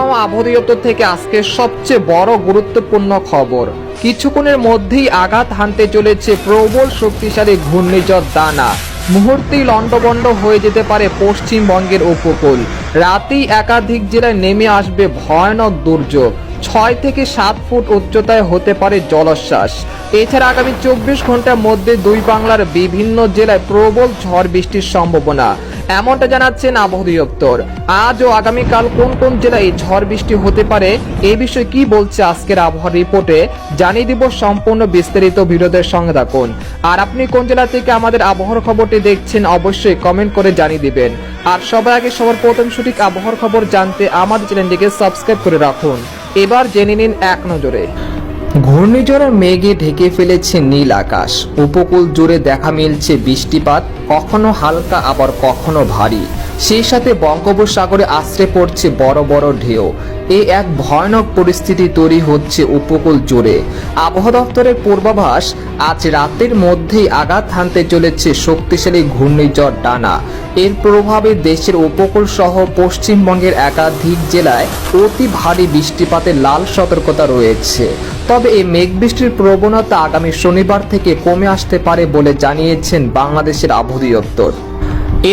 আবহাওয়া অধিদপ্তর থেকে আজকে সবচেয়ে বড় গুরুত্বপূর্ণ খবর। কিছুক্ষণের মধ্যেই আঘাত হানতে চলেছে প্রবল শক্তিশালী ঘূর্ণিঝড় দানা। মুহূর্তেই লন্ডভন্ড হয়ে যেতে পারে পশ্চিমবঙ্গের উপকূল। রাতেই একাধিক জেলায় নেমে আসবে ভয়ানক দুর্যোগ। 6 থেকে 7 ফুট উচ্চতায় হতে পারে জলোচ্ছ্বাস। এছাড়া আগামী 24 ঘন্টার মধ্যে দুই বাংলার বিভিন্ন জেলায় প্রবল ঝড় বৃষ্টির সম্ভাবনা, এমনটা জানাচ্ছেন আবহাওয়া অধিদপ্তর। আজ ও আগামীকাল কোন কোন জেলায় ঝড় বৃষ্টি হতে পারে এই বিষয়ে কি বলছে আজকের আবহাওয়া রিপোর্টে জানিয়ে দিব। সম্পূর্ণ বিস্তারিত ভিডিওদের সঙ্গে থাকুন। আর আপনি কোন জেলা থেকে আমাদের আবহাওয়ার খবরটি দেখছেন অবশ্যই কমেন্ট করে জানিয়ে দিবেন। আর সবার আগে সবার প্রথম সঠিক আবহাওয়ার খবর জানতে আমাদের চ্যানেলটিকে সাবস্ক্রাইব করে রাখুন। এবার জেনে নিন এক নজরে। ঘূর্ণিঝড়ের মেঘে ঢেকে ফেলেছে নীল আকাশ। উপকূল জুড়ে দেখা মিলছে বৃষ্টিপাত, কখনো হালকা আবার কখনো ভারী। সেই সাথে বঙ্গোপসাগরে আছড়ে পড়ছে বড় বড় ঢেউ। এই এক ভয়ানক পরিস্থিতি তৈরি হচ্ছে উপকূল জুড়ে। আবহাওয়া দপ্তরের পূর্বাভাস, আজ রাতের মধ্যেই আঘাত হানতে চলেছে শক্তিশালী ঘূর্ণিঝড় ডানা। এর প্রভাবে দেশের উপকূল সহ পশ্চিমবঙ্গের একাধিক জেলায় অতি ভারী বৃষ্টিপাতের লাল সতর্কতা রয়েছে। তবে এই মেঘ বৃষ্টির প্রবণতা আগামী শনিবার থেকে কমে আসতে পারে বলে জানিয়েছেন বাংলাদেশের আবহাওয়া দপ্তর।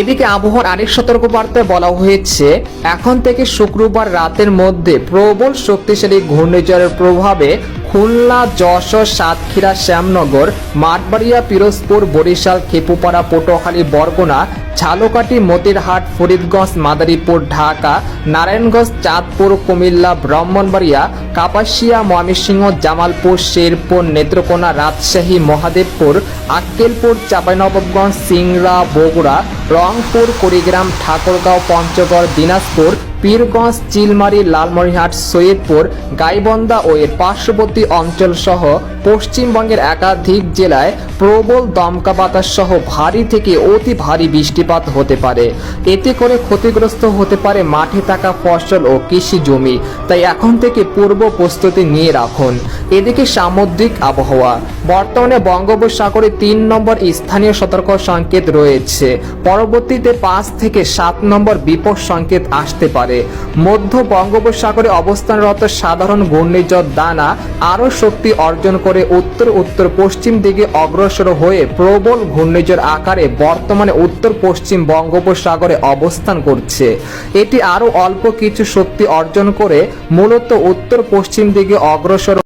এদিকে আবহাওয়ার আরেক সতর্কবার্তায় বলা হয়েছে, এখন থেকে শুক্রবার রাতের মধ্যে প্রবল শক্তিশালী ঘূর্ণিঝড়ের প্রভাবে খুলনা, যশোর, সাতক্ষীরা, শ্যামনগর, মাঠবাড়িয়া, পিরোজপুর, বরিশাল, খেপুপাড়া, পটুয়াখালী, বরগুনা, ঝালকাঠি, মতিরহাট, ফরিদগঞ্জ, মাদারীপুর, ঢাকা, নারায়ণগঞ্জ, চাঁদপুর, কুমিল্লা, ব্রাহ্মণবাড়িয়া, কাপাসিয়া, ময়মনসিংহ, জামালপুর, শেরপুর, নেত্রকোনা, রাজশাহী, মহাদেবপুর, আক্কেলপুর, চাঁপাইনবাবগঞ্জ, সিংড়া, বগুড়া, রংপুর, কুড়িগ্রাম, ঠাকুরগাঁও, পঞ্চগড়, দিনাজপুর, পীরগঞ্জ, চিলমারি, লালমনিরহাট, সৈয়দপুর, গাইবান্ধা ও এর পার্শ্ববর্তী অঞ্চল সহ পশ্চিমবঙ্গের একাধিক জেলায় প্রবল দমকা বাতাস সহ ভারী থেকে অতি ভারী বৃষ্টিপাত হতে পারে। এতে করে ক্ষতিগ্রস্ত হতে পারে মাঠে থাকা ফসল ও কৃষি জমি, তাই এখন থেকে পূর্ব প্রস্তুতি নিয়ে রাখুন। এদিকে সামুদ্রিক আবহাওয়া, বর্তমানে বঙ্গোপসাগরে 3 নম্বর স্থানীয় সতর্ক সংকেত রয়েছে। পরবর্তীতে 5 থেকে 7 নম্বর বিপদ সংকেত আসতে পারে। মধ্য বঙ্গোপসাগরে অবস্থানরত সাধারণ ঘূর্ণিঝড় দানা আরও শক্তি অর্জন করে উত্তর উত্তর পশ্চিম দিকে অগ্রসর হয়ে প্রবল ঘূর্ণিঝড় আকারে বর্তমানে উত্তর পশ্চিম বঙ্গোপসাগরে অবস্থান করছে। এটি আরও অল্প কিছু শক্তি অর্জন করে মূলত উত্তর পশ্চিম দিকে অগ্রসর